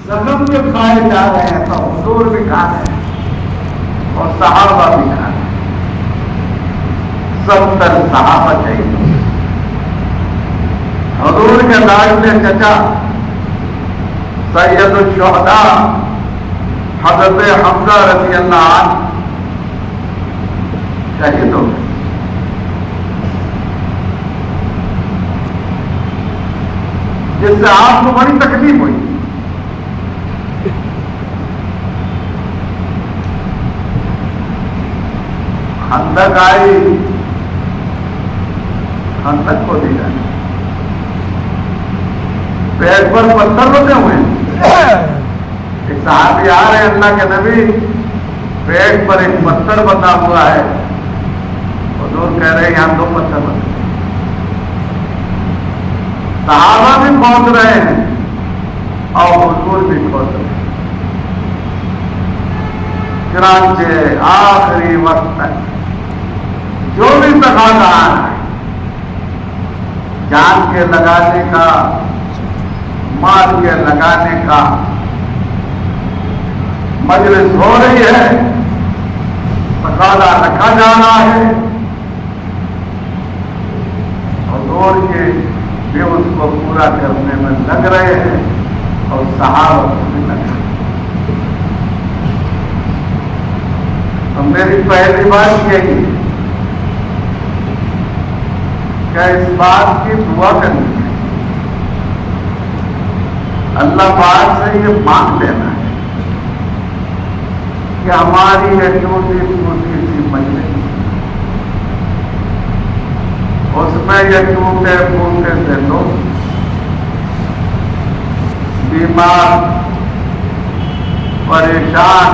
जख्म जो खाए जा रहे हैं तो हुजूर भी खा रहे हैं और सहाबा भी खा रहे हैं। 70 सहाबा चाहिए। हुजूर के लाडले चचा सैयदुल शुहदा हज़रत हमजा रज़ी अल्लाह अन्हु शहीद हो गए। जिससे आपको बड़ी तकलीफ हुई। खंदक आई, खंदक को दी जाए, पेट पर पत्थर बने हुए हैं। एक साहबी आ रहे अल्लाह के नबी, पेट पर एक पत्थर बना हुआ है। हुजूर कह रहे हैं यहां 2 पत्थर बने। सहाबा भी खोद रहे हैं और हुजूर भी खोद रहे हैं। चुनांचे आखिरी वक्त तक जो भी तकाजा है जान के लगाने का, माल के लगाने का, मजलिस हो रही है, तकाजा रखा जा रहा है और दौड़ के भी उसको पूरा करने में लग रहे हैं और सहाबा भी लग रहे हैं। तो मेरी पहली बात यही है क्या इस बात की दुआ करनी है, अल्लाह पाक से ये मांग लेना है कि हमारी ये छोटी छोटी सी मजलिस उसमें ये टूटे फूटे से लोग बीमार, परेशान,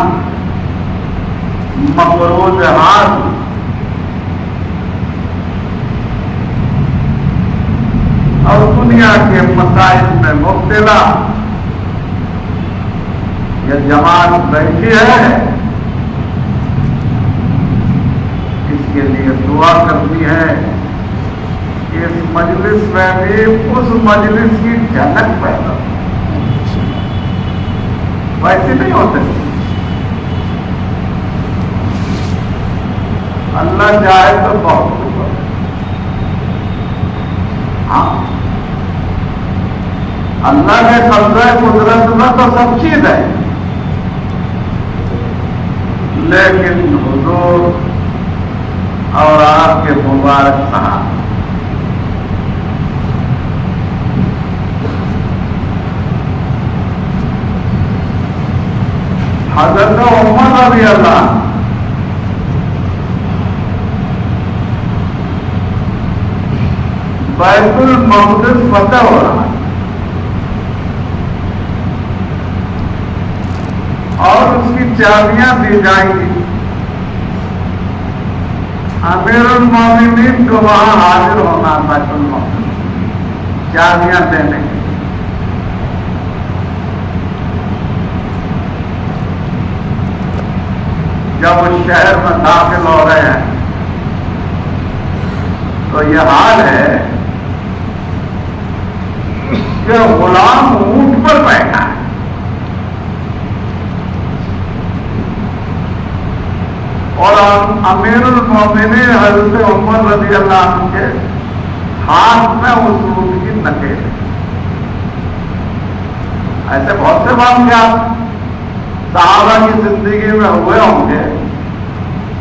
मकरूज हाल और दुनिया के मसाइल में मुब्तला यह जमात बैठी है, इसके लिए दुआ करती है। इस मजलिस में भी उस मजलिस की झलक पैदा हो, वैसे नहीं होते। अल्लाह चाहे तो बहुत कुछ हो। हाँ, अल्लाह के कब्ज़े कुदरत में तो सब चीज है, लेकिन हुजूर और आपके मुबारक साहब हज़रत उमर रज़ी अल्लाह बैतुल मक़दिस फतह हो रहा है और उसकी चाबियां दी जाएंगी। अमीरुल मोमिनीन को वहां हाजिर होना बैतुल मक़दिस चाबियां देने की। जब उस शहर में दाखिल हो रहे हैं तो यह हाल है कि गुलाम ऊंट पर बैठा है और अमीरुल मोमिनीन हज़रत उमर रज़ी अल्लाह अन्हु के हाथ में उस ऊंट की नकेल है। ऐसे बहुत से वाक़यात सहाबा की जिंदगी में हुए होंगे,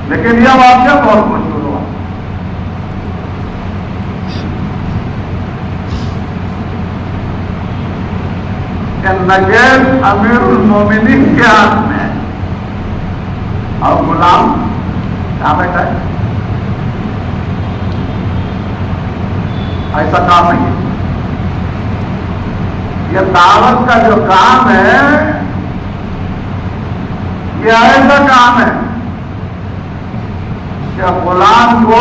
लेकिन यह वाक़या बहुत मशहूर हुआ। नकेल अमीरुल मोमिनीन के हाथ में और गुलाम कहां बैठा है। ऐसा काम नहीं है। यह दावत का जो काम है यह ऐसा काम है कि गुलाम को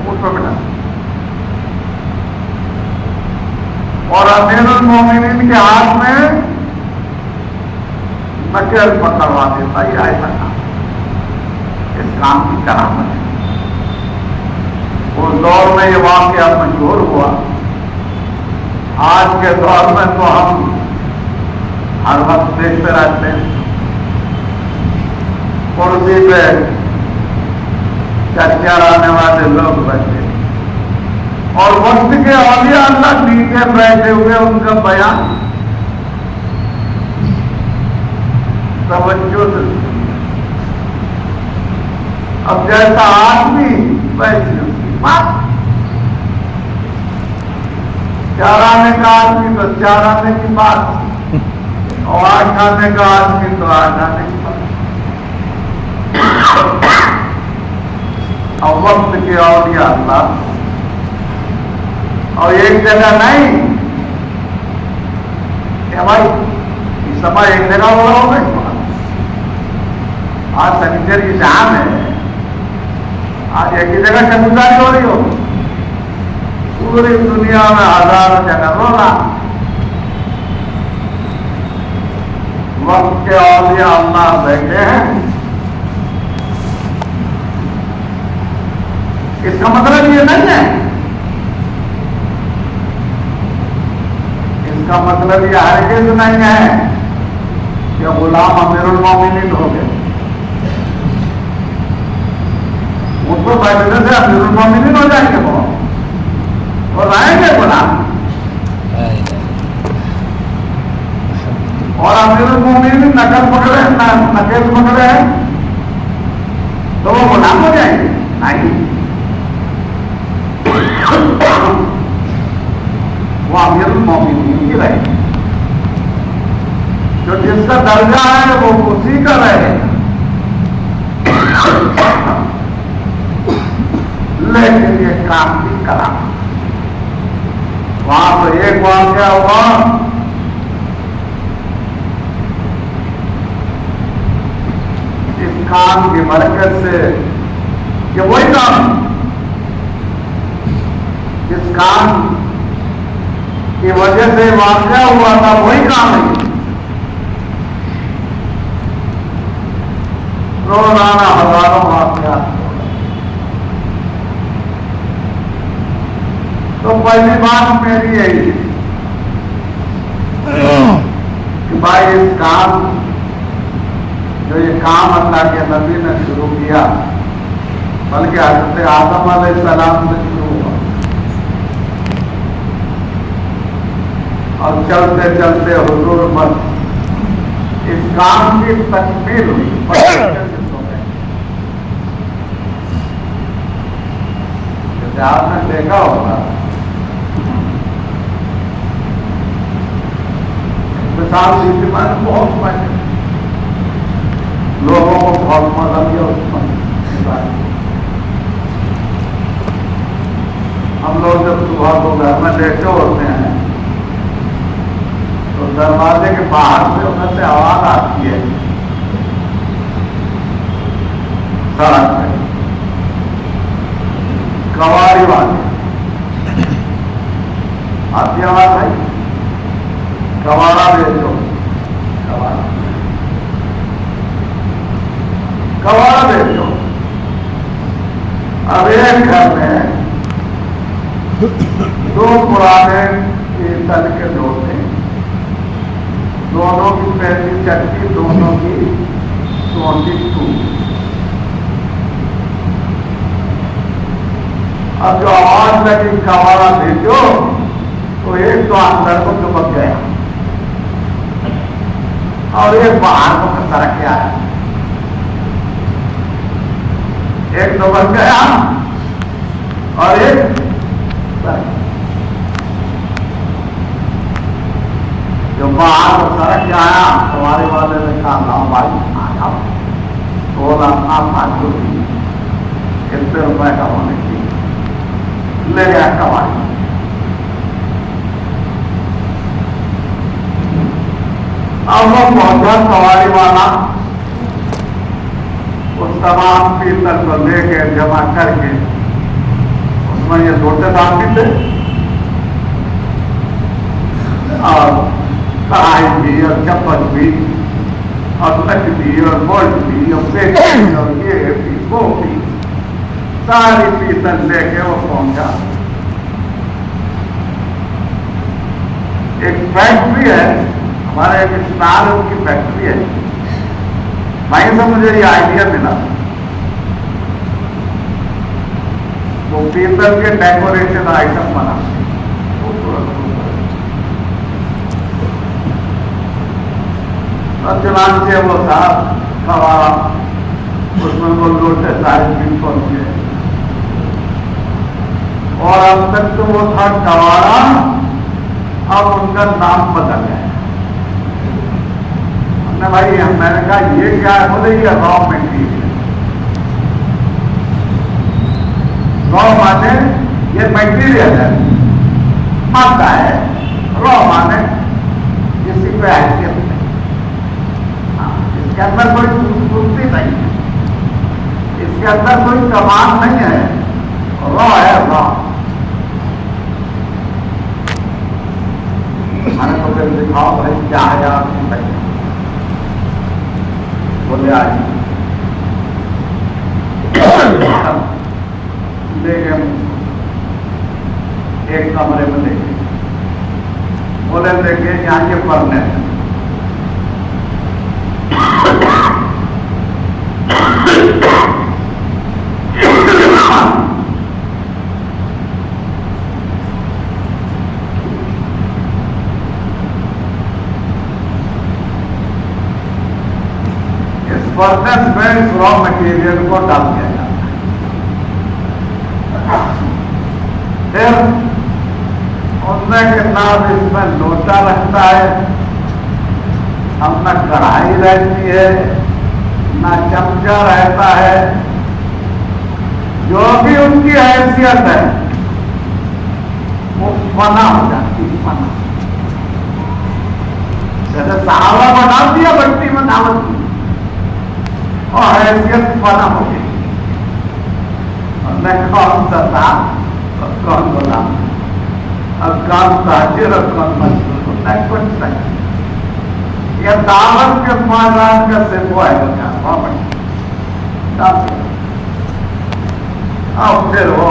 ऊंट पर बिठा और अमीरुल मोमिनीन के हाथ में नकेल पकड़वा देता। यह ऐसा काम, इस काम की करामत है। उस दौर में यह वाक़या मशहूर हुआ। आज के दौर में तो हम हर वक्त देखते रहते हैं कुर्सी पे चक्कर आने वाले लोग बैठे और वक्त के औलिया अल्लाह नीचे बैठे हुए उनका बयान तवज्जो से। अब जैसा आदमी वैसी उसकी बात। चार आने का आदमी तो चार आने की बात और 8 आने का आदमी तो 8 आने की बात। और वक्त के औलिया अल्लाह और एक जगह नहीं क्या भाई इस समय एक जगह हो रहा होगा। आज सनीचर की शाम है, आज एक ही जगह चमत्कारी हो रही हो। पूरी दुनिया में हजारों जगह रोना। वक्त के औलिया अल्लाह बैठे हैं। इसका मतलब ये नहीं है, इसका मतलब ये हरगिज़ नहीं है कि गुलाम अमीरुल मोमिनीन हो गए। उनको बैठने से अमीरुल मोमिनीन हो जाएंगे वो और आएंगे गुलाम। और अमीरुल मोमिनीन नकल पकड़े नकेल पकड़े हैं तो वो गुलाम हो जाएंगे नहीं। वो अमीरुल मोमिनीन ही रहे। जो जिसका दर्जा है वो उसी का रहे। लेकिन ये क्रांति करा वहां तो एक वाक्या हुआ इस काम की बरकत से कि वही काम जिस काम की वजह से वाक़या हुआ था वही काम है। रोजाना हजारों वाक़या। तो पहली बात मेरी यही कि भाई इस काम जो ये काम अल्लाह के नबी ने शुरू किया बल्कि हज़रत आदम अलैहिस्सलाम से शुरू हुआ और चलते चलते हुजूर पर इस काम की तकमील हुई। जैसे आपने देखा होगा मिसाल दी थी मैंने बहुत पहले लोगों को बहुत मजा दिया उसमें। हम लोग जब सुबह को घर में लेटे होते हैं तो दरवाजे के बाहर से उधर से आवाज आती है सड़क पे कवाड़ी वाले आती आवाज भाई कवाड़ा बेचो कवाड़ा बेचो। अब एक घर में 2 पुराने पीतल के लोटे दोनों की पहली चक्की दोनों की सोटी टूट। अब जो आवाज लगी कवाड़ा भेजो तो एक तो अंदर को चुपक गया और एक बाहर को सरक के आया। एक चुपक गया और एक जो बाहर को सरक के आया हमारे वाले ने कहा ना भाई आया बोला आप कितने रुपए का होने की ले गया कवाड़ी। अब वो पहुंचा कवाड़ी वाला उस तमाम पीतल को लेके जमा करके उसमें ये लोटे दान भी थे और कढ़ाई भी और चम्मच भी और तक भी और बोल्ट भी और पेट भी और ये भी वो भी सारी पीतल लेके वो पहुंचा। एक फैक्ट्री है हमारे एक स्टार की फैक्ट्री है, वहीं से मुझे ये आइडिया मिला। वो पीतल के डेकोरेशन आइटम बना और चुनाव वो था कबाड़ा, उसमें वो लोटे सारे भी पहुंचे और अब तक तो वो था कबाड़ा, अब उनका नाम बदल गया। हमने भाई मैंने कहा ये क्या है, बोले ये रॉ मटेरियल। रॉ माने ये मटेरियल है, माता है, रॉ माने किसी पे हैसियत नहीं, इसके अंदर कोई खूबसूरती नहीं है, इसके अंदर कोई कमाल नहीं है, रॉ है रॉ। मैंने तो फिर दिखाओ भाई क्या है आपकी भाई, बोले आज ले गए एक कमरे में, ले गए, बोले देखे यहाँ के पढ़ने फर्नेस में इस रॉ मटेरियल को डाल दिया जाता है। फिर उनने के नाम इसमें लोटा रहता है, अब न कढ़ाई रहती है, न चमचा रहता है, जो भी उनकी हैसियत है वो फना हो जाती है, फना। जैसे सहावा बना दिया बट्टी में दावत की और हैसियत फना हो गई, और न कौन सा था और कौन बोला, अब कौन ताजिर और कौन मजदूर, न कुछ नहीं। यह दावत के मैदान का सिर्फ है अब फिर वो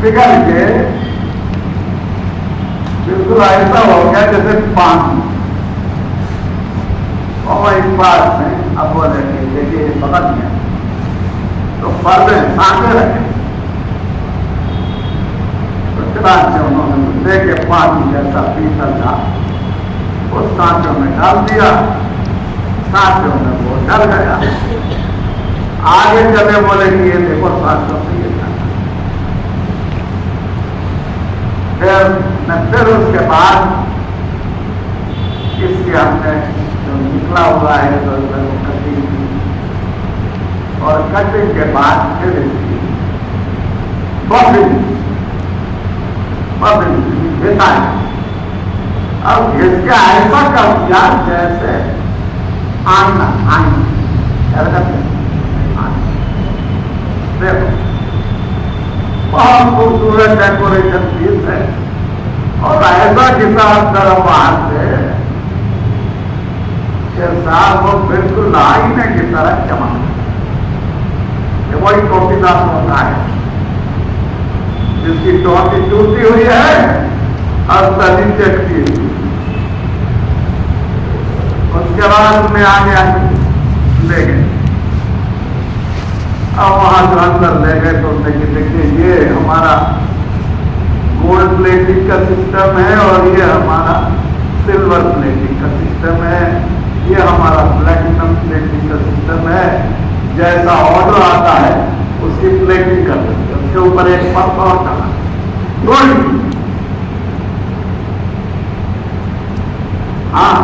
पिघल के बिल्कुल ऐसा हो गया जैसे पानी। और एक बात में अब वो देखिए पकड़ गया तो पर्दे सामने रखे, तो चुनाव से उन्होंने लेके पानी जैसा पीतल था उस सांचों में डाल दिया, सांचों में वो डल गया। आगे चले बोले कि ये देखो सांचों में ये था। फिर उसके बाद इसके हमने जो निकला हुआ है तो कटिंग की, और कटिंग के बाद फिर इसकी बफिंग देता है। अब इसका ऐसा कर दिया जैसे आईना, देखो बहुत खूबसूरत डेकोरेशन पीस है, और ऐसा किसान तरफ बाहर से साहब वो बिल्कुल आईने की तरह चमक, वही टोपीदार होता है जिसकी टोपी टूटी हुई है और तली चटकी हुई। उसके बाद में आ गया, ले गए, अब वहां जो अंदर ले गए तो देखिए ये हमारा गोल्ड प्लेटिंग का सिस्टम है और ये हमारा सिल्वर प्लेटिंग का सिस्टम है, ये हमारा प्लेटिनम प्लेटिंग का सिस्टम है। जैसा ऑर्डर आता है उसकी प्लेटिंग कर देते हैं, उसके ऊपर एक पत्ता और डाला गोल्ड। हाँ,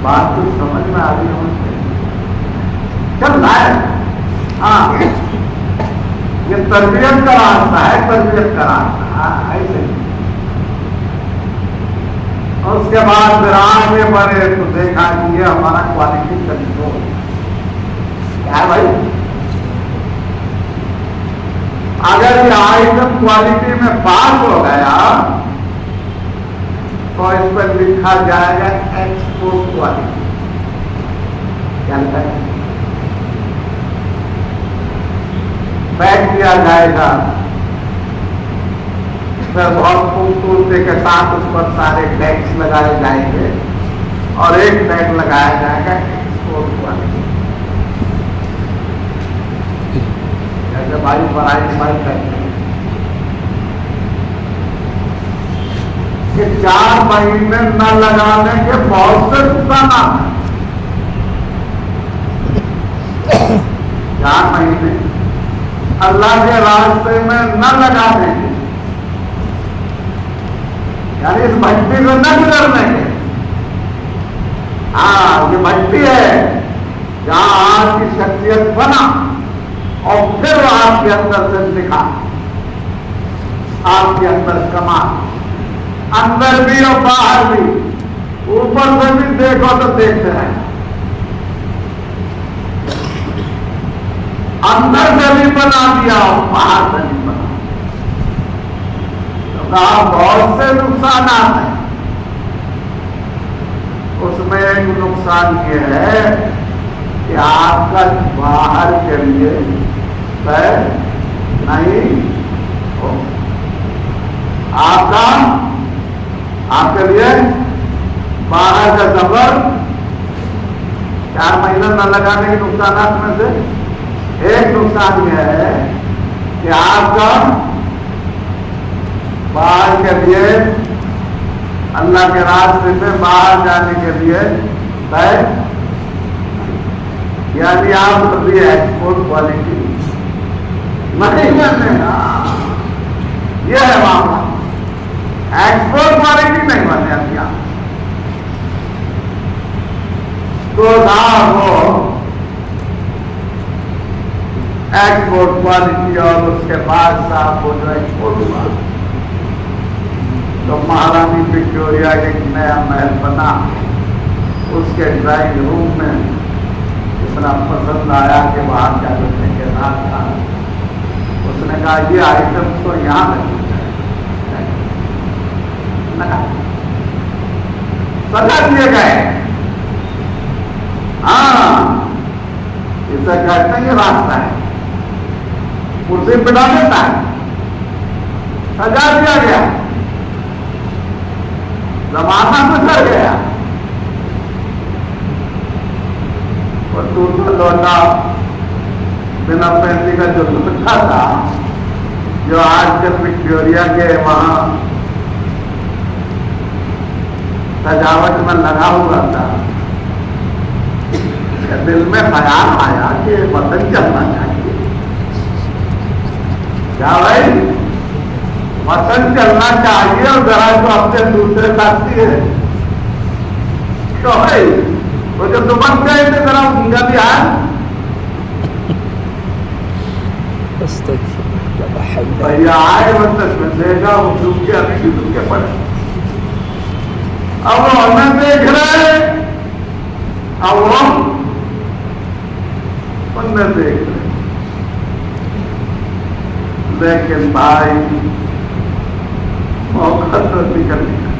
बात तो समझ में आ रही होनी चाहिए, चल रहा है। हाँ, ये तरबियत का रास्ता है, तरबियत का रास्ता ऐसे। उसके बाद फिर आगे बढ़े तो देखा कि ये हमारा क्वालिटी कंट्रोल क्या है भाई। अगर ये आइटम क्वालिटी में पास हो गया तो इस पर लिखा जाएगा एक्सपोर्ट क्वालिटी, क्या लिखा है, पैक किया जाएगा फिर बहुत खूबसूरती के साथ उस पर सारे टैक्स लगाए जाएंगे और एक टैग लगाया जाएगा एक्सपोर्ट क्वालिटी। जैसे भाई पढ़ाई करते हैं कि 4 महीने न लगाने के बहुत से नुकसान हैं। 4 महीने अल्लाह के रास्ते में न लगा देंगे, यानी इस भट्टी को न गुजरने के। हाँ, ये भट्टी है जहां आपकी शख्सियत बना और फिर आपके अंदर से दिखा, आपके अंदर कमाल, अंदर भी और बाहर भी, ऊपर से भी देखो तो देखते रहे, अंदर से भी बना दिया और बाहर से भी बना। तो कहा बहुत से नुकसान हैं, उसमें एक नुकसान ये है कि आपका बाहर के लिए तय नहीं हो, आपके लिए बाहर का सफर 4 महीना न लगाने के नुकसान में से एक नुकसान यह है कि आपका बाहर के लिए, अल्लाह के रास्ते में बाहर जाने के लिए तय, यानी आप कभी एक्सपोर्ट क्वालिटी नहीं करने, यह है मामला। एक्सपोर्ट क्वालिटी नहीं बनने आती आप तो ना हो एक्सपोर्ट क्वालिटी, और उसके बाद साहब हो जो एक्सपोर्ट हुआ तो महारानी विक्टोरिया के एक नया महल बना, उसके ड्राइंग रूम में इतना पसंद आया कि वहां क्या करने के साथ था, उसने कहा ये आइटम तो यहां सजा दिए गए। हाँ, इसे कहते हैं ये रास्ता है, कुर्सी बिठा देता है, सजा दिया गया, जमाना गुजर गया और दूसरा लौटा बिना पैसे का जो दुपट्टा था, जो आजकल विक्टोरिया के वहां सजावट में लगा हुआ था, दिल में ख्याल आया कि बदल चलना चाहिए। क्या भाई, वतन चलना चाहिए और जरा तो अपने दूसरे साथी है तो भाई वो जो दुबक गए थे जरा उनका भी हाल भैया आए मतलब देगा वो डूब के अभी डूब के पड़े। अब वो हमें देख रहे, अब वो उन्हें देख रहे, लेकिन भाई मौका तो निकल गया।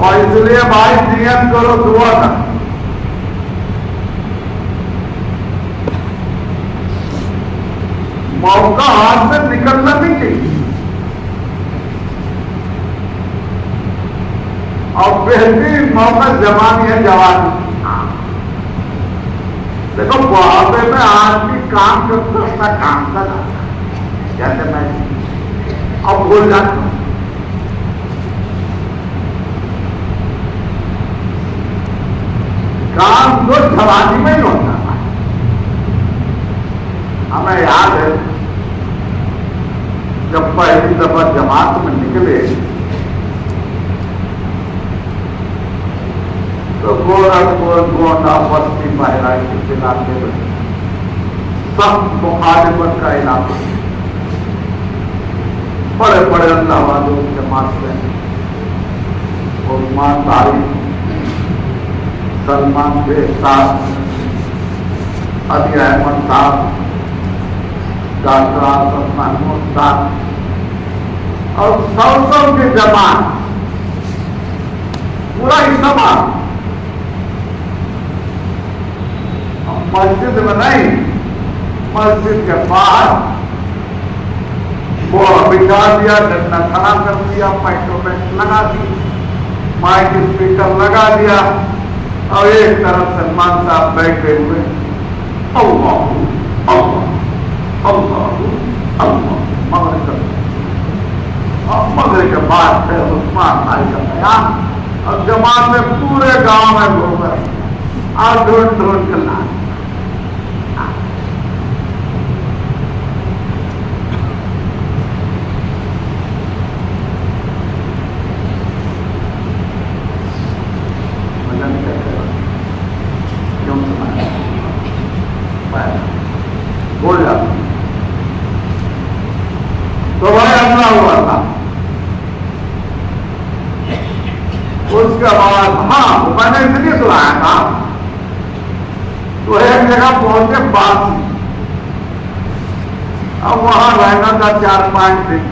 और इसलिए भाई नियत करो दुआ का, मौका हाथ से निकलना नहीं चाहिए। और बेहतरीन मौका जवानी है, जवानी। देखो बुढ़ापे में आदमी काम करता अपना काम कर रहा है, जैसे मैं अब भूल जाता हूं, काम तो जवानी में ही होता है। हमें याद है जब पहली दफा जमात में निकले तो गोरखपुर, गोंडा, बस्ती, बहराइच इलाके में सब मुखालिफत का इलाका, बड़े बड़े अल्लाहवालों के मास्टर उस्मान भाई, सलमान बेग साहब, अली अहमद साहब, डॉक्टर आसफ महमूद साहब और सौ के जवान, पूरा ही समाज मस्जिद में नहीं, मस्जिद के बाहर वो बिठा दिया, डंडा खड़ा कर दिया, माइक्रोफोन लगा दी, माइक स्पीकर लगा दिया, और एक तरफ सलमान साहब बैठे हुए अल्लाह अल्लाह अल्लाह अल्लाह मगर के बाद फिर उस्मान भाई का बयान, और जमात में पूरे गांव में घूम और ढूंढ ढूंढ कर ला बोल जाता। तो भाई हमला हुआ था, उसके बाद हाँ मैंने इसलिए सुनाया था, तो एक जगह पहुंचे बासी, अब वहां रहना था 4-5 दिन,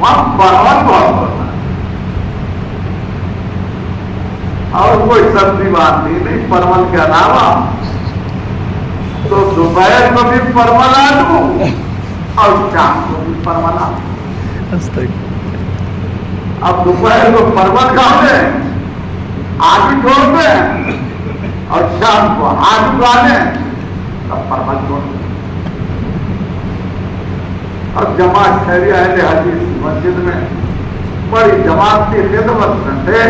वहां बर्बाद बहुत होता है, और कोई सब्जी बांधी नहीं परवल के अलावा, तो दोपहर को भी परवल आलू और शाम को भी परवल आलू। अब दोपहर को परवल खा लें, आलू छोड़ दें, और शाम को आलू खा लें, तब परवल छोड़ दें। और जमात ठहरी अहले हदीस मस्जिद में बड़ी जमात की खिदमत में थे।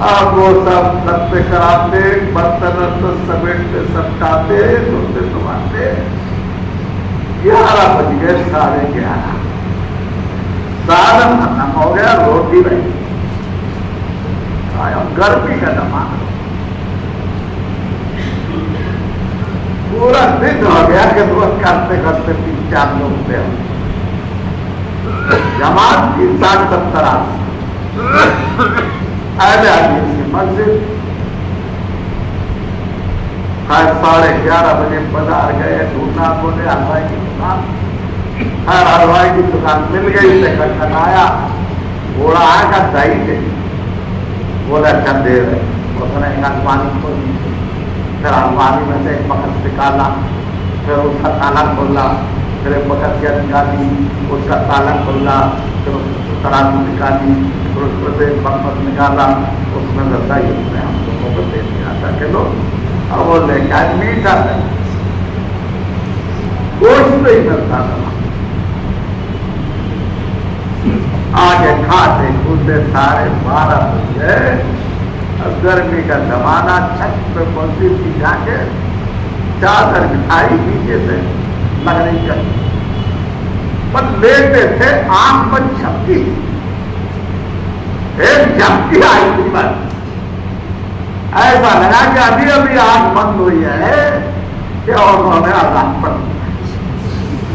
अब वो सब लगते कराते, बर्तन तो समेटते सटकाते, धोते धुमाते, 11 बज गए, 11:30। सालन खत्म हो गया, रोटी रही, गर्मी का जमाना, पूरा दिन हो गया कि रोज करते करते 3-4 लोग थे, जमात की 60-70 अहले हदीस की मस्जिद। 11:30 बजे बाजार गए, ढूंढना, बोले हलवाई की दुकान, हर हलवाई की दुकान मिल गई, से खटखट आया, घोड़ा आएगा दही दे, बोला चल दे रहे, उसने एक अलमारी खोली, फिर अलमारी में से एक बकस निकाला, फिर उसका ताला खोला, फिर एक बकसिया निकाली, उसका ताला खोला, फिर उसको तराजू निकाली, फिर उसमें से एक बकस निकाला, उसमें दही, उसने हम लोगों को दे दिया 8 किलो, और वो लेकर मीठा है, गोश्त नहीं मिलता था। आगे खाते कूदे सारे 12 बजे, और गर्मी का जमाना, छत पे पहुंची थी, जाके चादर बिछाई, नीचे से लगनी चाहिए, पर लेते थे, आंख पर झपकी, एक झपकी आई थी, बस ऐसा लगा कि अभी अभी आंख बंद हुई है कि और उन्होंने आजाद पढ़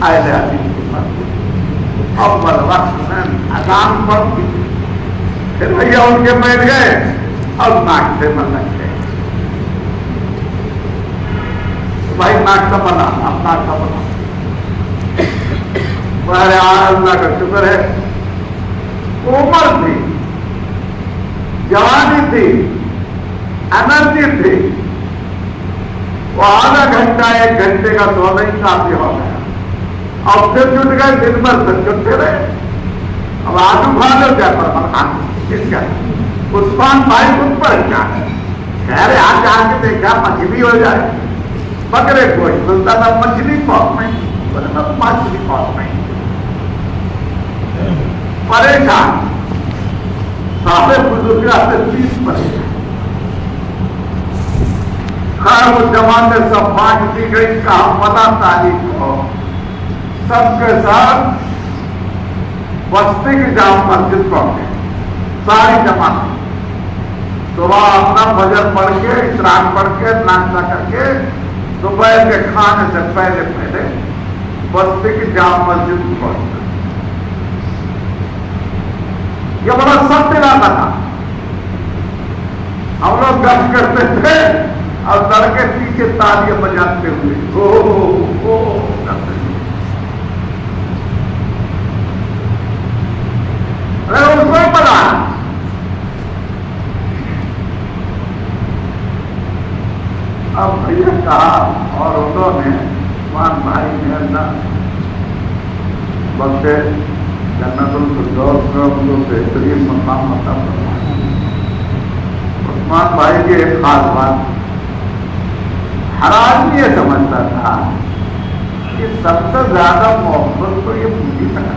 अहले हदीस की मस्जिद। अव्वल वक्त में अजान पढ़ दी, फिर भैया उनके बैठ गए और नाक से मन लग गए, भाई नाक का बना, अब नाक का बना, मेरे अल्लाह का शुक्र है, उम्र थी, जवानी थी, एनर्जी थी, वो आधा घंटा 1 घंटे का सोना ही काफी हो गया, अब फिर जुट गए, दिन भर तक जुटते रहे। अब आलू खा लो क्या पर किसका, उस्मान भाई खुद पर क्या कह रहे, आज आके देखा मछली हो जाए, बकरे गोश्त मिलता था, मछली पौध में, मछली पौध में परेशान, सारे बुजुर्ग से 30 परेशान। हर वो जमाने सब बांट दी गई, कहा पता तारीख को सबके साथ बस्ती की जाम मस्जिद पहुंचे, सारी जमात सुबह अपना फजर पढ़ के, इशराक पढ़ के, नाश्ता करके, दोपहर के खाने से पहले पहले बस्ती की जाम मस्जिद पहुंचे। यह बड़ा सत्य इलाका था, हम लोग गश्त करते थे और लड़के पीछे तालियां बजाते हुए ओ करते थे। अरे उसमें पता, अब भैया कहा और उन्होंने उस्मान भाई ने अल्लाह वक्त जन्नतुल फिरदौस में उनको बेहतरीन मकाम अता फरमाया। उस्मान भाई की एक खास बात, हर आदमी ये समझता था कि सबसे ज्यादा मोहब्बत तो ये पूरी तरह,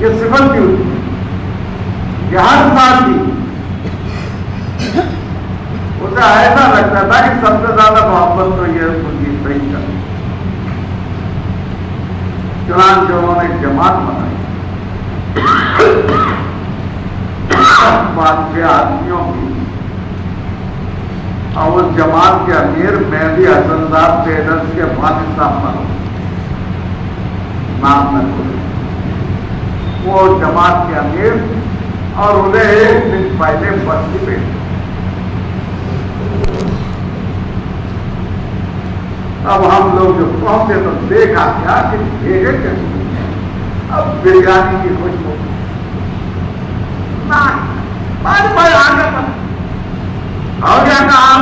ये सिफत की होती है कि हर साथी उसे ऐसा लगता था कि सबसे ज्यादा मोहब्बत तो ये पूरी सही कर। चुनांचे उन्होंने एक जमात बनाई, पांच छह आदमियों की, और उस जमात के अमीर मेहदी हसनदार ट्रेडर्स के वालिद साहब पर नाम न खोले, वो जमात के अमीर, और उन्हें एक दिन पहले बस्ती पे अब हम लोग जो पहुंचे तो देखा क्या कि भेजे कैसे, अब बिरयानी की खुशबू ना भाई आगे पर हो गया काम।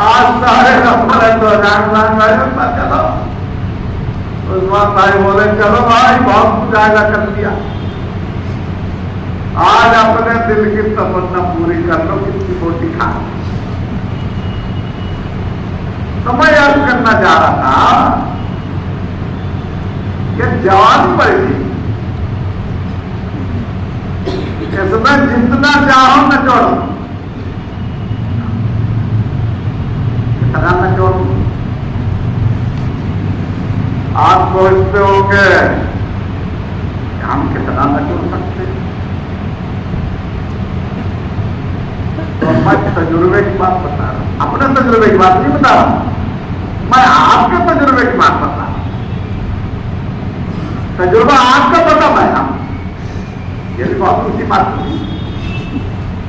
आज सारे नंबर 2000 चलो, उस्मान भाई बोले चलो भाई बहुत कुछ आएगा कर दिया, आज अपने दिल की तमन्ना पूरी कर लो, कितनी रोटी खा। तो मैं याद करना चाह रहा था कि जवानी पड़ेगी, इसमें जितना चाहो न जोड़ो, कितना न जोड़ो। आप सोचते हो कि हम कितना न जोड़ सकते, तो मैं तजुर्बे की बात बता रहा हूं, अपने तजुर्बे की बात नहीं बता रहा, मैं आपके तजुर्बे की बात बता रहा हूं। तजुर्बा आपका बता मैं ये भी बहुत ऊंची बात नहीं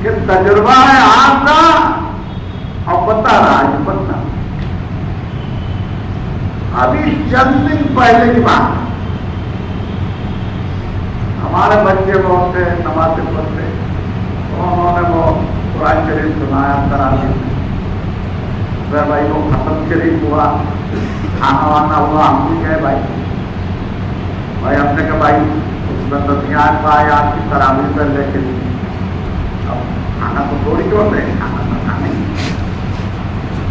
कि तजुर्बा है आपका और बता रहा है बता। अभी चंद दिन पहले की बात, हमारे बच्चे बहुत थे, नमाज़ पढ़ते, तो उन्होंने वो कुरान शरीफ सुनाया तरावी में, वह भाई वो खत्म शरीफ हुआ, खाना वाना हुआ, हम भी गए भाई हमने कहा भाई उसमें तो ध्यान पाए आपकी तरावी पर, लेकिन अब खाना तो थोड़ी जोड़ रहे, खाना तो खाने,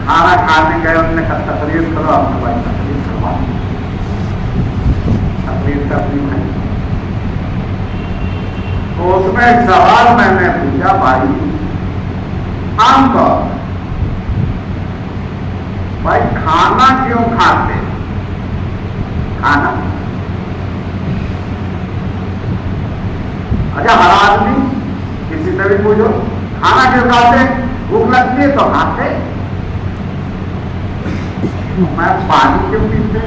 खाना खाने गए, उन्होंने कहा तकरीर करो, आपने भाई तकरीर करवा, तकरीर करनी भाई। तो उसमें एक सवाल मैंने पूछा, भाई आमतौर भाई खाना क्यों खाते, खाना अच्छा हर आदमी किसी से भी पूछो खाना क्यों खाते, भूख लगती है तो खाते, मैं पानी क्यों पीते,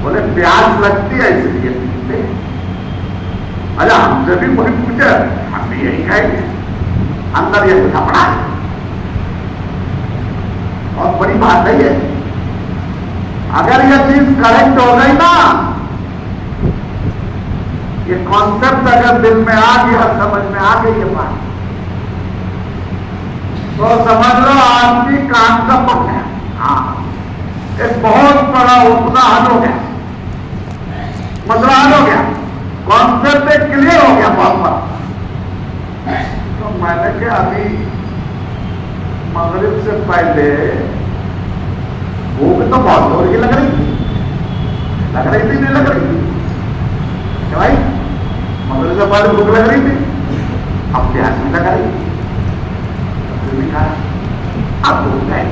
बोले प्यास लगती है इसलिए पीते। अच्छा हमसे भी कोई पूछे, हम भी यही खाएंगे, अंदर ये कुछ पड़ा है, बहुत बड़ी बात है ये। अगर ये चीज करेक्ट हो गई ना, ये कॉन्सेप्ट अगर दिल में आ गया, समझ में आ गई ये बात, तो समझ लो आदमी काम का पड़ गया। हाँ एक बहुत बड़ा उपना हल हो गया, मसला हल हो गया, कॉन्सेप्ट एक क्लियर हो गया बहुत बड़ा। तो मैंने क्या अभी मगरिब से पहले भूख तो बहुत जोर की लग रही थी, नहीं लग रही थी क्या भाई, मगरिब से पहले भूख लग रही थी, अब प्यास भी लग रही, फिर भी खाया, अब भूख गए,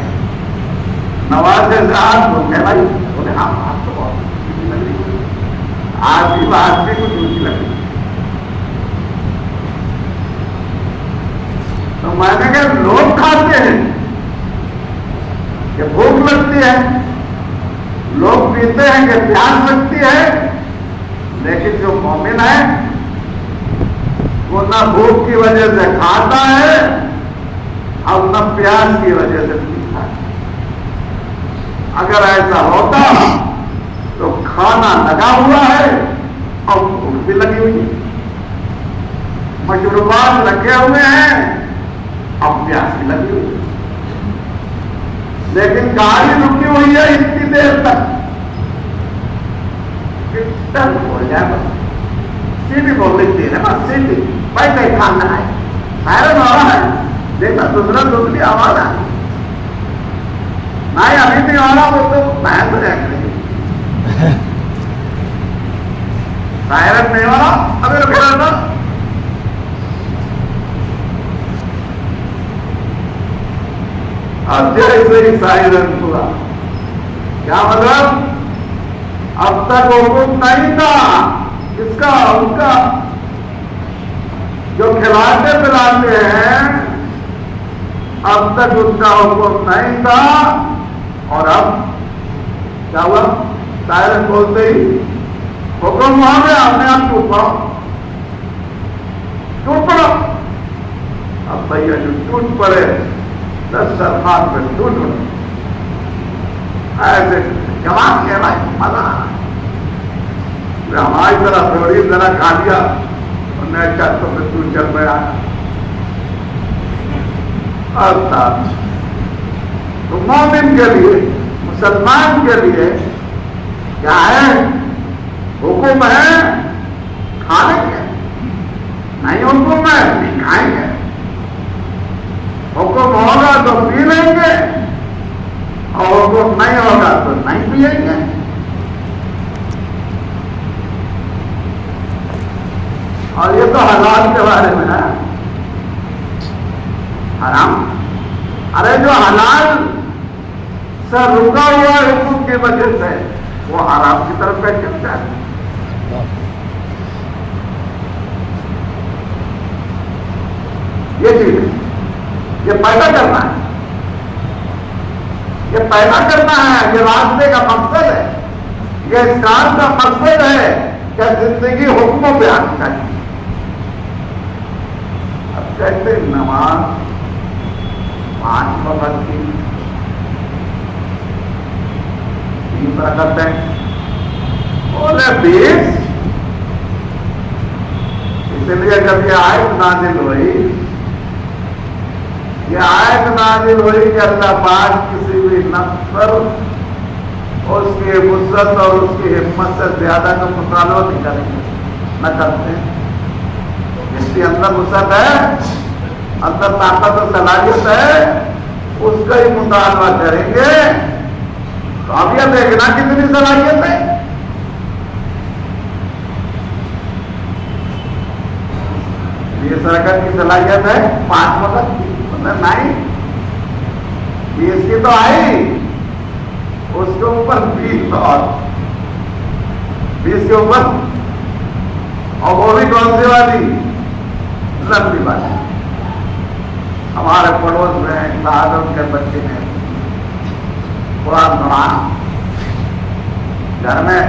नवाज साहब बोलते भाई, बोले हाँ बात तो बहुत लग रही, आज भी बात भी कुछ ऊंची लग रही। तो मैंने कहा लोग खाते हैं कि भूख लगती है, लोग पीते हैं कि प्यास लगती है, लेकिन जो मोमिन है वो न भूख की वजह से खाता है और न प्यास की वजह से पीता है। अगर ऐसा होता तो खाना लगा हुआ है और भूख भी लगी हुई है, मशरूबात लगे हुए हैं और प्यास भी लगी हुई है, लेकिन गाड़ी रुकी हुई है इतनी देर तक, कितना बोल जाए बस सीधी बोल देती है बस सीधी भाई कहीं खाना है सायरन हो रहा है, देखा दूसरी आवाज आ नहीं अभी नहीं हो रहा, वो तो बहन हो जाएगी सायरन नहीं हो रहा अभी रुक रहा था। अब जैसे ही सायरन हुआ, क्या मतलब अब तक हुक्म नहीं था इसका, उनका जो खिलाते पिलाते हैं अब तक उनका हुक्म नहीं था, और अब क्या हुआ सायरन बोलते ही हुक्म हुआ गया, अपने आप टूट पड़ो टूट पड़ो। अब भैया जो टूट पड़े 10 सरफान पे टूट पड़े, ऐसे जवाब है भाई मजा हमारी तरह थोड़ी जरा खा लिया उन्हें अच्छा तो फिर तू चल गया। अर्थात तो मोमिन के लिए मुसलमान के लिए क्या है, हुक्म है खाएंगे, नहीं हुक्म है नहीं खाएंगे, हुक्म होगा तो पी लेंगे और हुक्म नहीं होगा तो नहीं पिएंगे। और ये तो हलाल के बारे में है, हराम अरे जो हलाल से रुका हुआ हुक्म की वजह से वो हराम की तरफ बैठ चलता है। ये चीज है, ये पैदा करना है, ये पैदा करना है, ये रास्ते का मकसद है, ये इस्लाम का मकसद है कि जिंदगी हुक्मों पे आनी चाहिए। अब कहते नमाज 5 वक्त की 3 रकअत है, बोले 20, इसलिए जब ये आयत नाजिल हुई, ये आयत नाजिल हुई कि अल्लाह पाक किसी भी नफ्स पर उसकी वुसअत और उसकी हिम्मत से ज्यादा का मुतालबा नहीं करेंगे, न करते। जिसके अंदर वुसअत है, अंदर ताकत और सलाहियत है, उसका ही मुतालबा करेंगे। तो अब यह देखना कितनी सलाहियत है, ये सरकार की सलाहियत है 5 वक्त की, मतलब नहीं 20 की तो आई, उसके ऊपर 20 और 20 के ऊपर, और वो भी कौन सी वाली, लंबी वाली। हमारे पड़ोस में साहब के बच्चे ने कुरान पढ़ा, घर में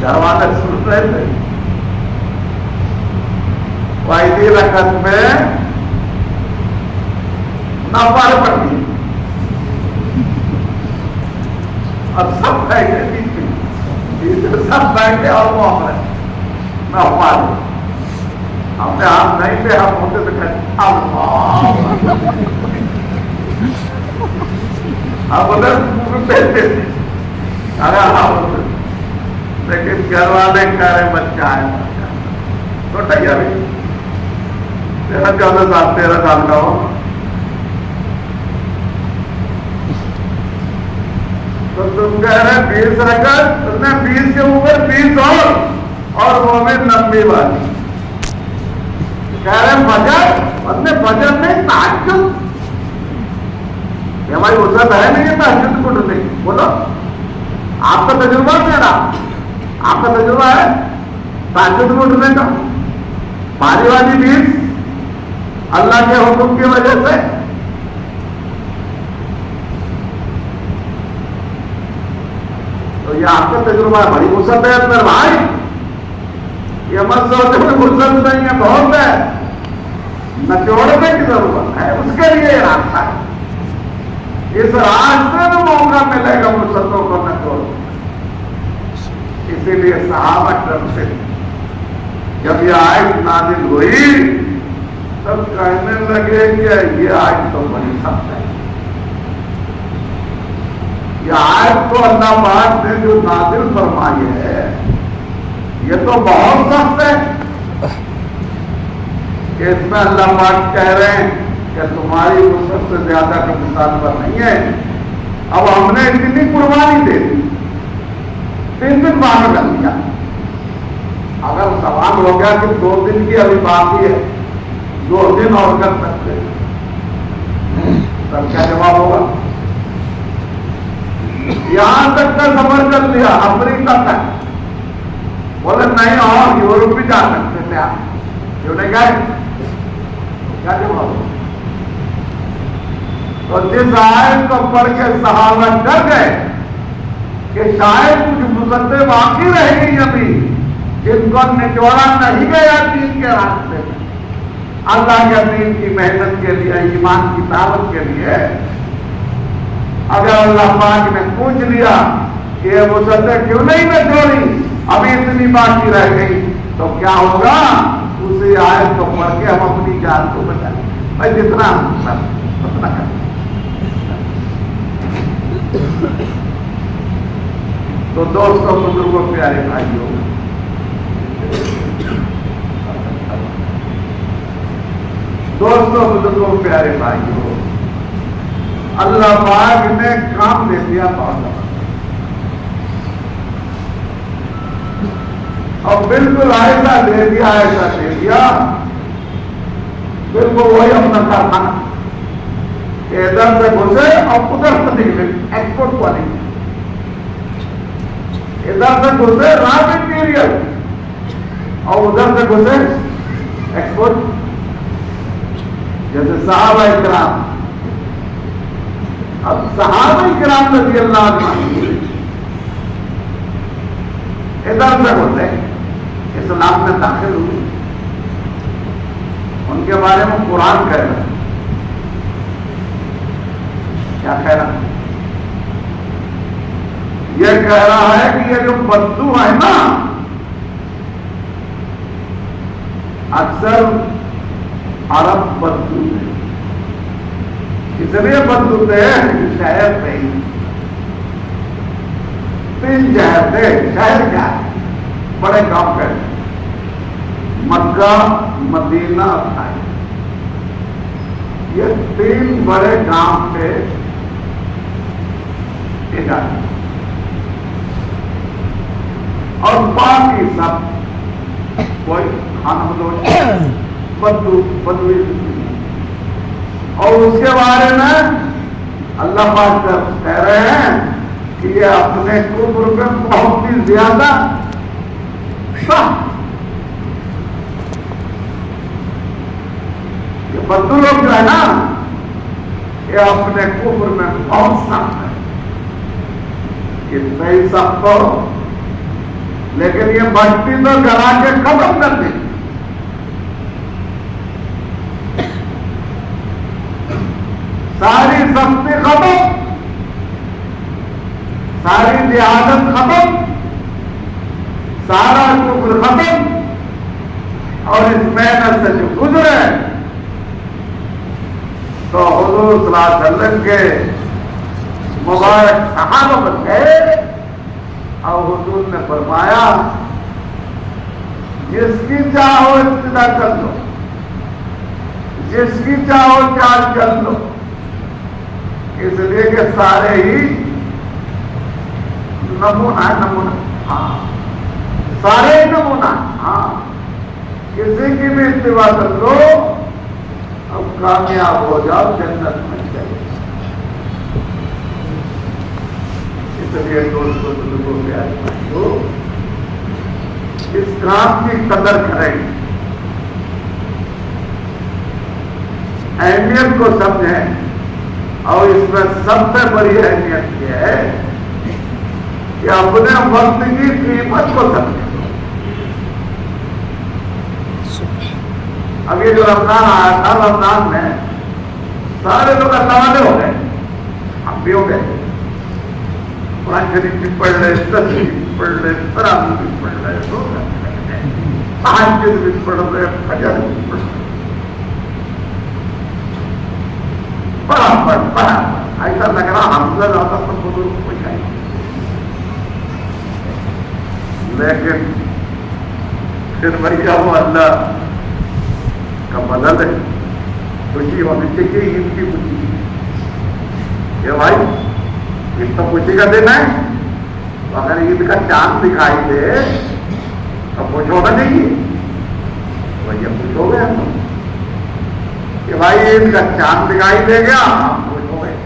घर वाले सुन रहे थे, वायदी रकत में नफल पड़ गई। अब सब बैठे सब बैठे और वो हमें नफल, हमने हाथ नहीं पे हम होते तो कहते अब उधर बैठे थे, अरे हम, लेकिन घर वाले कह रहे बच्चा है तो तैयार 14 साल 13 साल का हो, तो तुम कह रहे 20 रकअत, तुमने 20 के ऊपर 20 और वो भी लंबी वाली कह रहे फजर, हमने फजर में तहज्जुद, हमारी वसत है नहीं तहज्जुद को ढूंढने। बोलो आपका तजुर्बा मेरा, आपका तजुर्बा है तहज्जुद को ढूंढने का, भारी वाली 20 अल्लाह के हुक्म की वजह से। तो ये आपका तजुर्बा है, बड़ी वसत है अंदर भाई, ये मत सोचो कि वसत नहीं है, बहुत है, नचोड़ने की जरूरत है, उसके लिए रास्ता है, इस रास्ते में मौका मिलेगा वसतों को नचोड़। इसीलिए सहाबा करम से जब ये आयत नाजिल हुई तो सब कहने लगे कि ये आज तो बड़ी सख्त है, ये आज तो अल्लाह पाक ने जो नाजिल फरमाई है ये तो बहुत सख्त है। इसमें अल्लाह पाक कह रहे हैं कि तुम्हारी वसअत से ज्यादा का मुतालबा नहीं है। अब हमने इतनी कुर्बानी दे दी, 3 दिन बाद कर दिया। अगर सवाल हो गया कि 2 दिन की अभी बाकी है, 2 दिन और कर सकते हैं, तब क्या जवाब होगा? यहां तक का सफर कर लिया, अफ्रीका तक, बोले नहीं और यूरोप भी जा सकते थे आप, क्यों नहीं गए? क्या जवाब होगा? तो जिस आयत को पढ़ के सहाबा डर गए कि शायद कुछ मुसद्दे बाकी रहेंगे अभी जिनको निचोड़ा नहीं गया दीन के रास्ते में, अल्लाह के दीन की मेहनत के लिए, ईमान की दावत के लिए। अगर अल्लाह पाक ने पूछ लिया कि ये मुसद्दे क्यों नहीं निचोड़ी, अभी इतनी बाकी रह गई, तो क्या होगा? उसी आयत को पढ़ के हम अपनी जान को बचाएं। भाई जितना उतना कर। तो दोस्तों, बुजुर्गों, प्यारे भाइयों, प्यारे भाइयों, अल्लाह पाक ने काम दे दिया बहुत, और बिल्कुल ऐसा दे दिया, बिल्कुल वही अपना कारखाना, इधर से घुसे और उधर से निकले, एक्सपोर्ट क्वालिटी। इधर से घुसे रॉ मटेरियल और उधर से घुसे एक्सपोर्ट। जैसे सहाबा इकराम, अब सहाबा इकराम रज़ी अल्लाह अन्हुम इधर से घुसे, इस्लाम में दाखिल हुए। उनके बारे में कुरान कह रहा है, क्या कह रहा है? यह कह रहा है कि ये जो बद्दू है ना, अक्सर अरब बद्दू है, इसलिए बद्दू थे शहर थे, 3 शहर थे। शहर क्या है? बड़े गांव के, मक्का, मदीना, ताइफ, ये 3 बड़े गांव थे इधर, और बाकी सब कोई बदू। और उसके बारे में अल्लाह पाक कह रहे हैं कि ये अपने कुफ्र में बहुत ही ज्यादा सख्त, ये बद्दू लोग जो है ना, ये अपने कुफ्र में बहुत सख्त है। इतना ही सख्त हो, लेकिन ये भट्टी तो गला के खत्म कर दी। सारी सख्ती खत्म, सारी जिहादत खत्म, सारा कुफ्र खत्म, और इस मेहनत से जो गुजरे तो हुजूर सल्लल्लाहु अलैहि वसल्लम के मुबारक सहाबा बन गए। और हुजूर ने फरमाया, जिसकी चाहो इब्तिदा कर लो, जिसकी चाहो चाल कर लो, इसलिए कि सारे ही नमूना है, नमूना, हाँ, सारे ही नमूना, हाँ, किसी की भी इत्तिबा कर लो, अब कामयाब हो जाओ, जन्नत में चले। इसलिए दोस्तों, बुजुर्गों, प्यारे भाइयों, इस काम की कदर करें, अहमियत को समझें, और इसमें सबसे बड़ी अहमियत यह है कि अपने वक्त की कीमत को समझें। अब ये जो रमजान आया था, रमजान में सारे लोग अल्लाह वाले हो गए, हम भी हो गए, कुरान शरीफ भी पढ़ रहे, तस्वीर भी पढ़ रहे, तरावी भी पढ़ रहे, तहज्जुद भी पढ़ रहे, फजर भी पढ़ रहे, बराबर ऐसा लग रहा हमसे ज्यादा तो बुजुर्ग को चाहिए। लेकिन फिर भैया वो अल्लाह का बदल है, खुशी होनी चाहिए इनकी खुशी। ये भाई ईद तो खुशी का दिन है, तो अगर ईद का चांद दिखाई दे तो खुश होना चाहिए। भैया खुश हो गए हम कि भाई ईद का चांद दिखाई दे गया, हम खुश हो गए।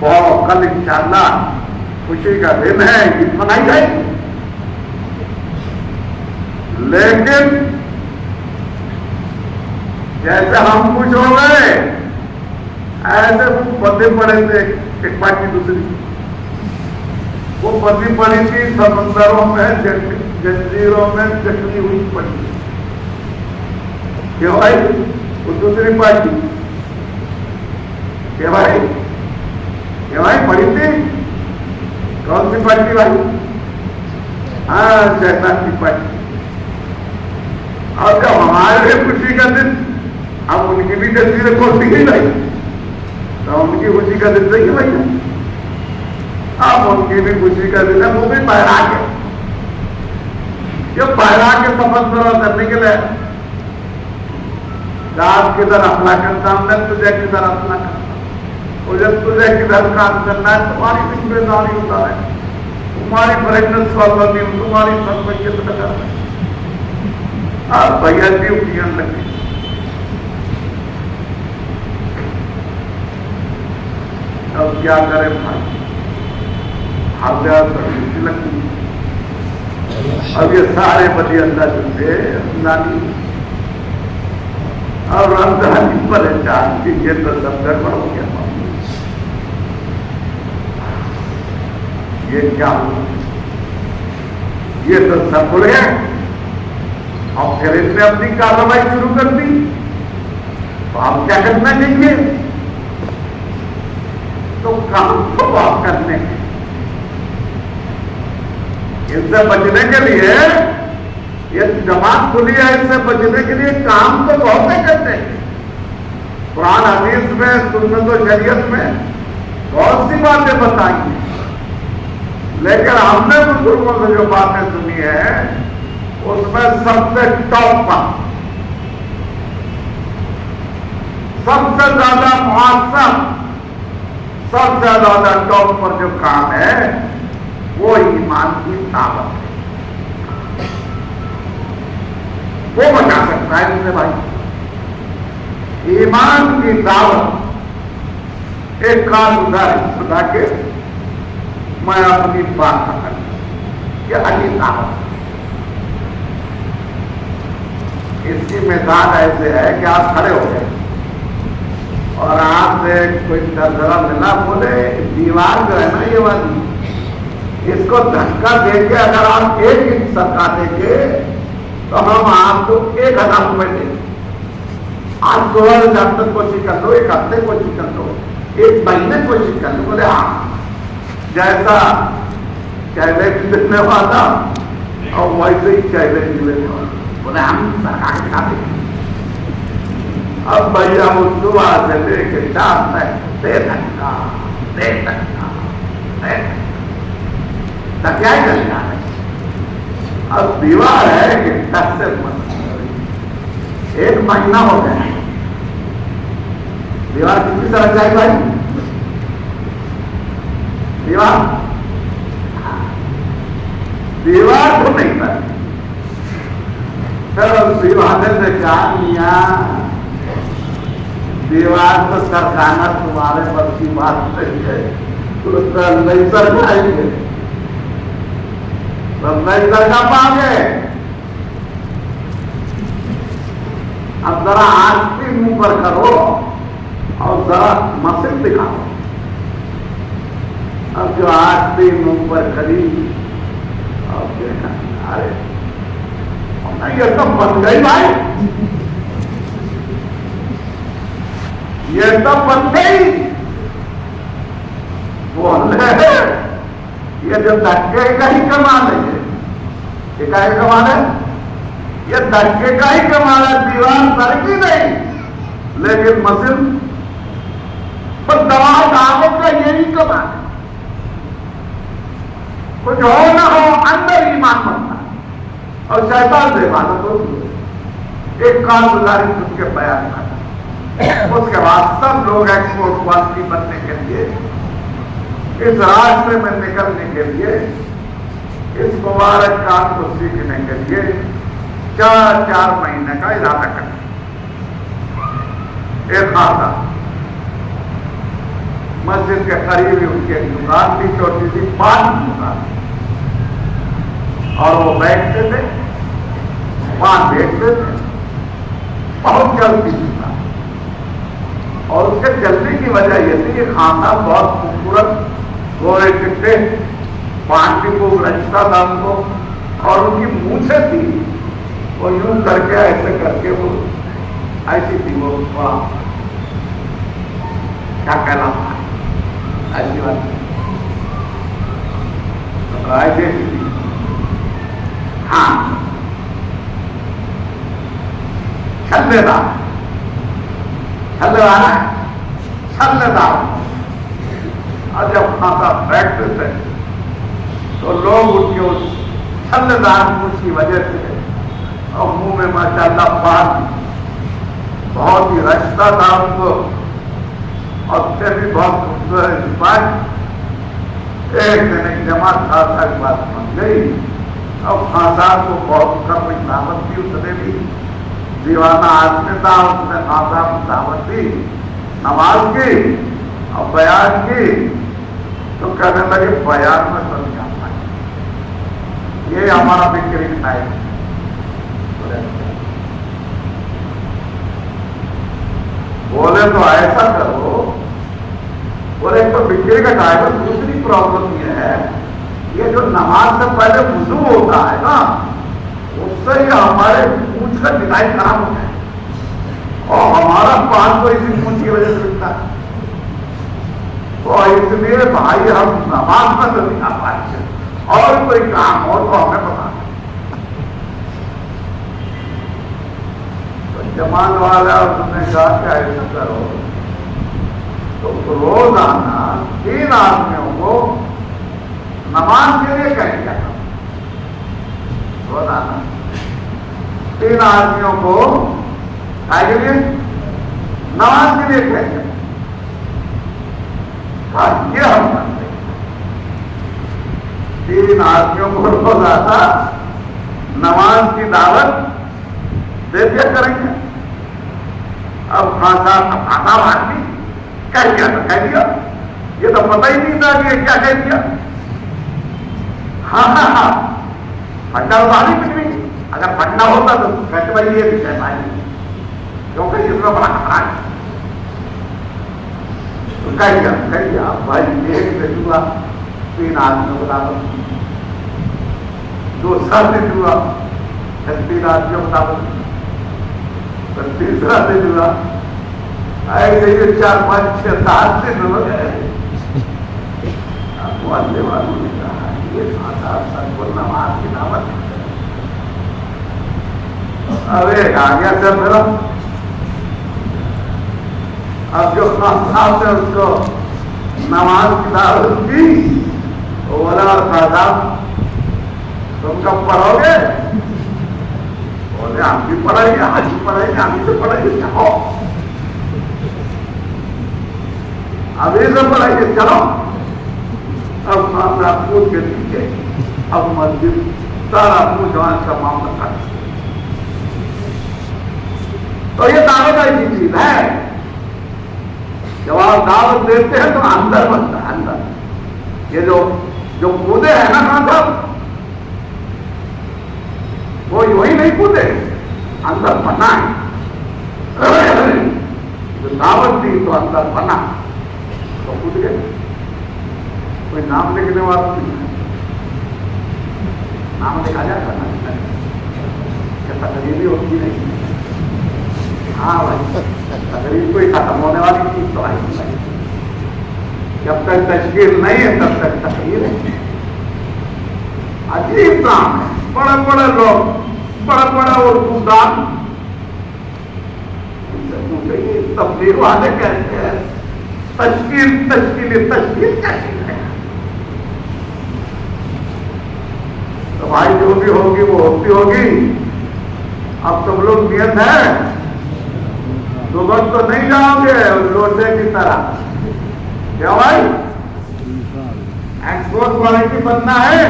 बहुत कल इंशाअल्लाह खुशी का दिन है, ईद मनाई जाएगी। लेकिन जैसे हम खुश हो गए ऐसे वो बंदे पड़े थे, एक पार्टी दूसरी, वो बंदी पड़ी थी समंदरों में, जंजीरों में जकड़ी हुई पड़ी। क्यों भाई? वो दूसरी पार्टी क्या भाई? क्या भाई पड़ी थी? कौन सी पार्टी भाई? हाँ, शैतान की पार्टी। और जब हमारे खुशी का दिन, अब उनकी भी जंजीरें खोल दी गई भाई, तो उनकी खुशी का दिन सही है भाई। अब उनकी भी खुशी का दिन है, वो भी बहरा के, जो बहरा के सफर करने के लिए रात किधर अपना करता हूं, मैं तुझे किधर अपना करता। और जब तुझे किधर काम करना है, तुम्हारी जिम्मेदारी होता है, तुम्हारी फ्रेगनेंस वाली, तुम्हारी सर्वैयत करना है। अब भैया ड्यूटियां लगी। अब क्या करें भाई, हर जगह सर्विस लगती। अब ये सारे बड़ी अल्लाह से रमजानी और रमजानी परेशान की, ये तो सब गड़बड़ हो गया। ये क्या हुआ? ये तो सब बुरे हैं। और फिर इसने अपनी कार्रवाई शुरू कर दी, तो आप क्या करना चाहिए? तो काम तो आप करने, इससे बचने के लिए, ये जमात खुली है, इससे बचने के लिए काम तो बहुत है करते हैं। कुरान हदीस में, सुन्नत और शरीयत में बहुत सी बातें बताई हैं, लेकिन हमने बुजुर्गों से जो बातें सुनी है उसमें सबसे टॉप पर, सबसे ज्यादा मुआसर, सबसे ज्यादा टॉप पर जो काम है वो ईमान की दावत है। वो बचा सकता है मुझे भाई। ईमान की दावत एक कान उधर सुधा के मैं अपनी बात कर, ये अली दावत। इसकी मिसाल ऐसे है कि आप खड़े हो गए और आपसे कोई दरदरा मिला, बोले दीवार जो है ना ये वाली, इसको धक्का देके अगर आप 1 इंच सरका देंगे तो हम आपको 1000 रुपए देंगे। आप 2000 तक कोशिश कर लो, 1 हफ्ते कोशिश कर लो, 1 महीने कोशिश कर लो। बोले हाँ, जैसा चैलेंज देने वाला और वैसे ही चैलेंज लेने वाला। बोले हम सरकार दिखा देंगे। अब भैया वो सुबह से लेके शाम तक दे धक्का, दे धक्का, दे धक्का, क्या ही चलेगा। अब दीवार है कि 10 से 1 महीना हो गया, दीवार कितनी तरह जाए भाई? दीवार तो नहीं था। फिर दीवार ने कहा मिया, दीवार तो सरकाना तुम्हारे पर की बात नहीं है, तो नहीं सरकाएंगे, तब नहीं सरका पाओगे। अब जरा आस्ती मुंह पर करो और जरा मशीन दिखाओ। अब जो आस्ती मुंह पर करी और देखा, अरे ये तो बन गई भाई, ये तो बन गई। बोले ये जो धक्के का ही कमाल है, ये क्या कमाल है? ये धक्के का ही कमाल है। दीवार सरकी नहीं, लेकिन मशीन पर दवा दावत का यही कमाल है, कुछ हो ना हो अंदर ईमान बनता है और शैतान से इबादत होती है। एक कारगुजारी उसके बयान करना, उसके बाद सब लोग एक्सपोर्ट क्वालिटी बनने के लिए, इस रास्ते में निकलने के लिए, इस मुबारक काम को सीखने के लिए 4 महीने का इरादा करना। एक खाता मस्जिद के करीब ही उनकी एक दुकान थी, छोटी सी पान की दुकान, और वो बैठते थे, पान बेचते थे, बहुत जल्दी था। और उसके जल्दी की वजह यह थी कि खाना बहुत खूबसूरत गोरे चिट्टे पान की खूब रचता था उनको, और उनकी मूछे थी वो यूं करके ऐसे करके वो ऐसी थी, वो थोड़ा क्या कहलाता है ऐसी बात ऐसे थी। हाँ, छल्लेदार छल्लेदार है, छल्लेदार। और जब खाता बैठते थे तो लोग उनके उस छल्लेदार मुंह की वजह से और मुंह में माशाअल्लाह पान बहुत ही रचता था उनको, और फिर भी बहुत खूबसूरत बात। एक दिन एक जमात खासा की बात बन गई, और खासा को बहुत कम दावत दी, उसने भी दीवाना आदमी था, उसने खासा को दावत दी, नमाज की और बयान की। तो कहने लगे बयान में सब जाता है, ये हमारा बिक्री टाइम। बोले तो ऐसा करो, बोले तो बिक्री का टाइम है। दूसरी प्रॉब्लम ये है, ये जो नमाज से पहले वुजू होता है ना, उससे ही हमारे पूंछ का डिजाइन खराब होता है, और हमारा पान तो इसी पूंछ की वजह से बिकता है। तो इसलिए भाई हम नमाज में तो नहीं आ पाते, और कोई काम हो तो हमें बता। तो जमान वाला उसने कहा क्या ऐसा करो, तो रोजाना 3 आदमियों को नमाज के लिए कह दिया, रोजाना 3 आदमियों को के लिए नमाज के लिए कह दिया। ये हम करते हैं, 3 आदमियों को रोजाना नमाज की दावत दे दिया करेंगे। अब खासा आदमी कह दिया तो कह दिया, ये तो पता ही नहीं था कि क्या कह दिया। हाँ, फंडा उधारी कुछ नहीं, अगर फंडा होता तो कहते भाई ये भी कहता है, क्योंकि इसमें बड़ा खतरा है। तो कह दिया भाई, एक से जुआ 3 आदमियों को दावत, 2 से जुआ 3 आदमियों को दावत, तो तीसरा से जुआ, ऐसे ये 4, 5, 6, 7 दिन हो गए। मोहल्ले वालों ने कहा ये खाता सबको नमाज की दावत। अब एक आ गया सर मेरा, अब जो साहब ने उसको नमाज की दावत दी, वो बोला साहब तुम कब पढ़ोगे? बोले हम भी पढ़ाएंगे, आज भी पढ़ाएंगे, हम भी पढ़ाएंगे, चलो अभी से पढ़ाएंगे, चलो। अब मामला पूछ के नीचे, अब मस्जिद सारा पूछवान का मामला कर। तो ये दावत ऐसी चीज है, जब आप दावत देते हैं तो अंदर बनता है, अंदर। ये जो कूदे हैं ना साहब, वो यूं ही नहीं कूदे, अंदर बना है। जो दावत दी तो अंदर बना, तो कूद गए। कोई नाम लिखने वाला नहीं है, नाम लिखा जाता ना, क्या तकरीबी होती नहीं। हाँ भाई, तकरीब कोई खत्म होने वाली चीज तो आई नहीं, जब तक तशकील नहीं है तब तक तकरीर है। अजीब काम है, बड़े बड़े लोग, बड़ा बड़ा उर्दू दान, तबलीग वाले कहते हैं तश्कील क्या चीज है? तो भाई जो भी होगी वो होती होगी। अब तुम लोग नियत है, दुबक तो नहीं जाओगे लोटे की तरह, क्या भाई? एक्सपोर्ट क्वालिटी बनना है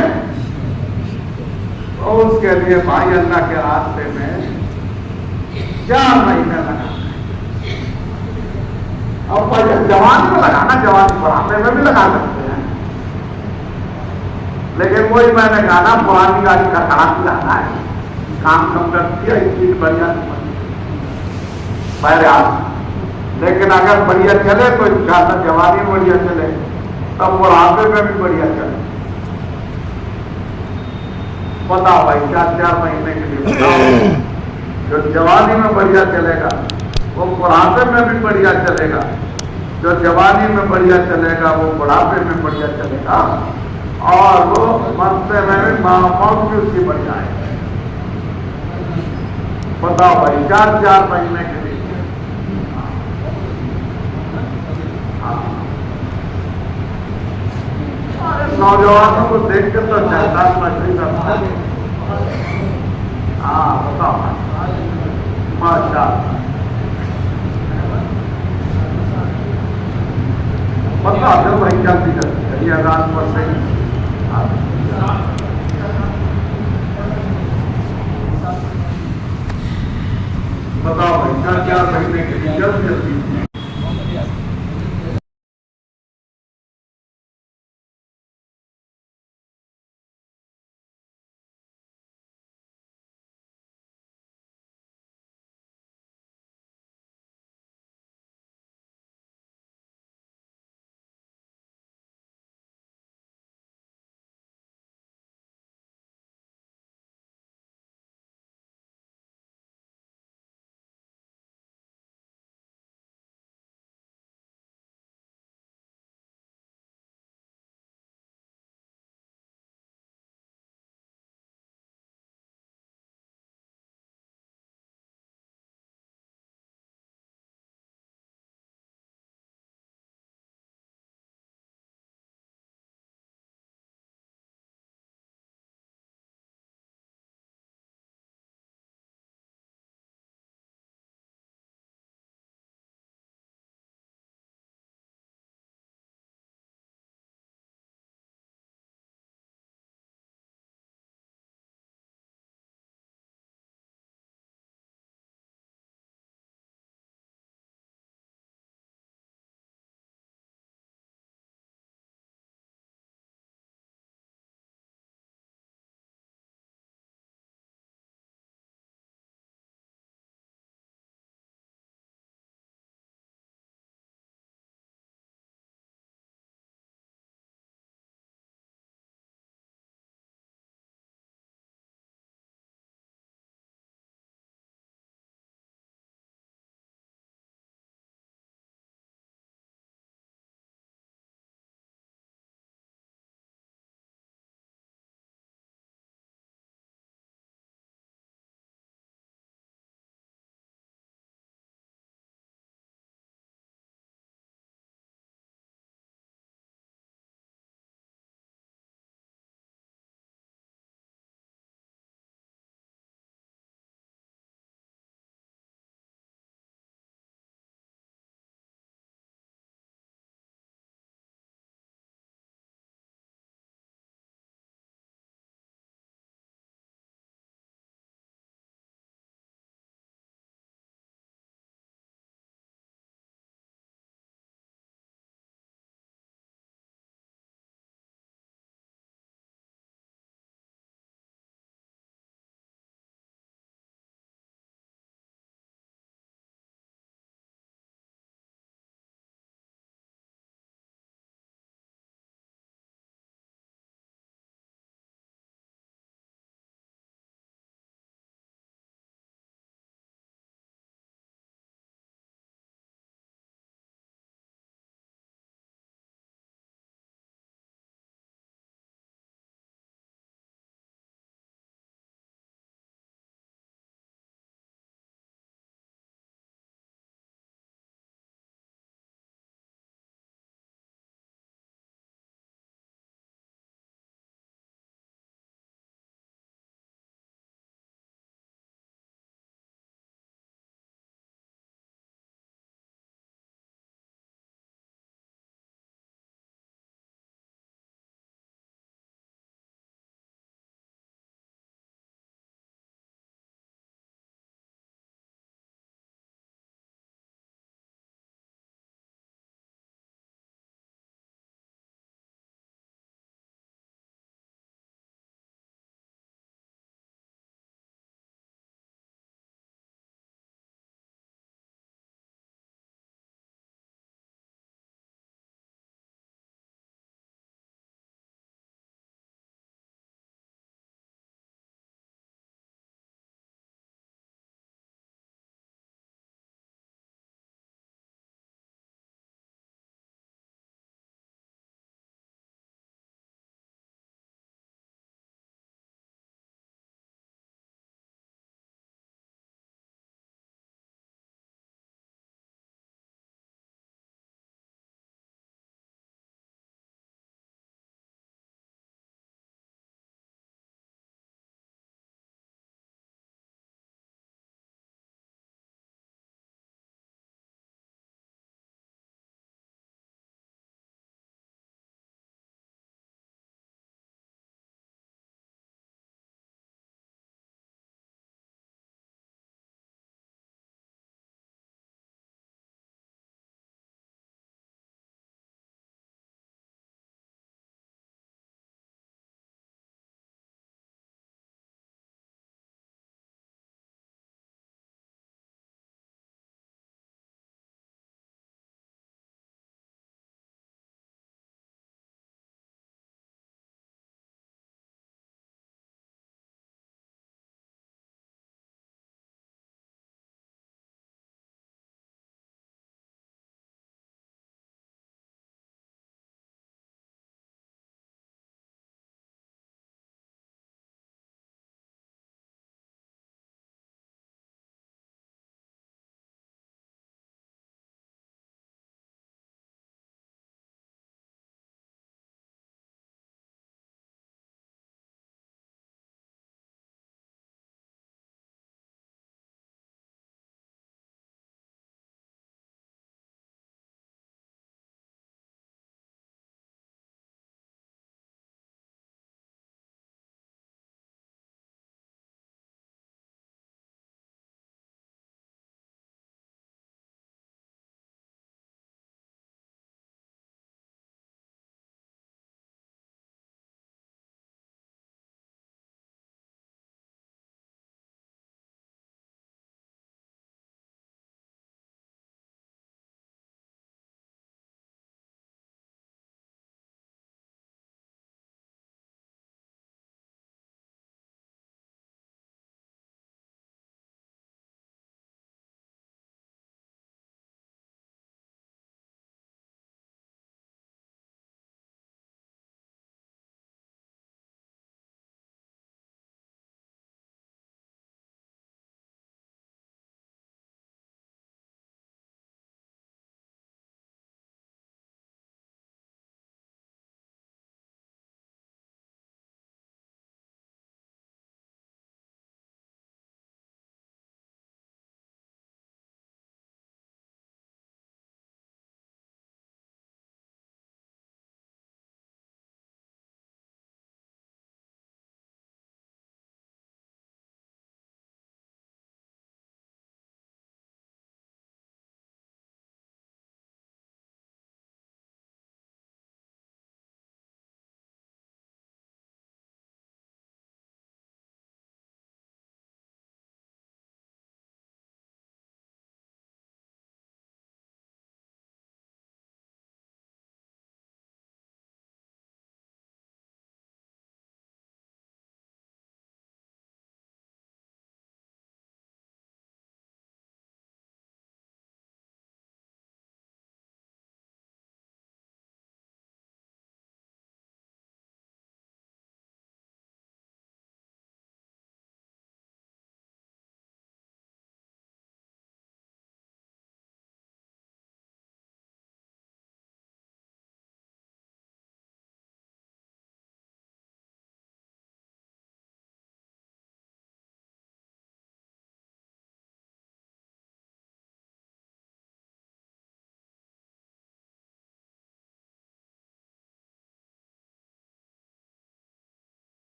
तो उसके लिए भाई अल्लाह के रास्ते में 4 महीने लगाना है। अब जवानी में लगाना, जवानी बढ़ाने में भी लगा सकते हैं, लेकिन वही मैंने कहा ना, पुरानी गाड़ी का काम लाना है, काम कम करती है, स्पीड बढ़िया बहरहाल। लेकिन अगर बढ़िया चले तो ज्यादा जवानी में बढ़िया चले, तब बुढ़ापे में भी बढ़िया चले। बताओ भाई, 4 महीने के लिए बताओ, जो जवानी में बढ़िया चलेगा वो बुढ़ापे में भी बढ़िया चलेगा, जो जवानी में बढ़िया चलेगा वो बुढ़ापे में बढ़िया चलेगा, और वो मरते में भी मौत भी उसकी बढ़िया है। बताओ भाई, 4 महीने के लिए। नौजवानों को देख के तो शैतान मछली करता है। हाँ बताओ, माशाअल्लाह। बताओ जब भाई जल्दी जल्दी अजान पर से बताओ भाई, 4 महीने के लिए जल्दी जल्दी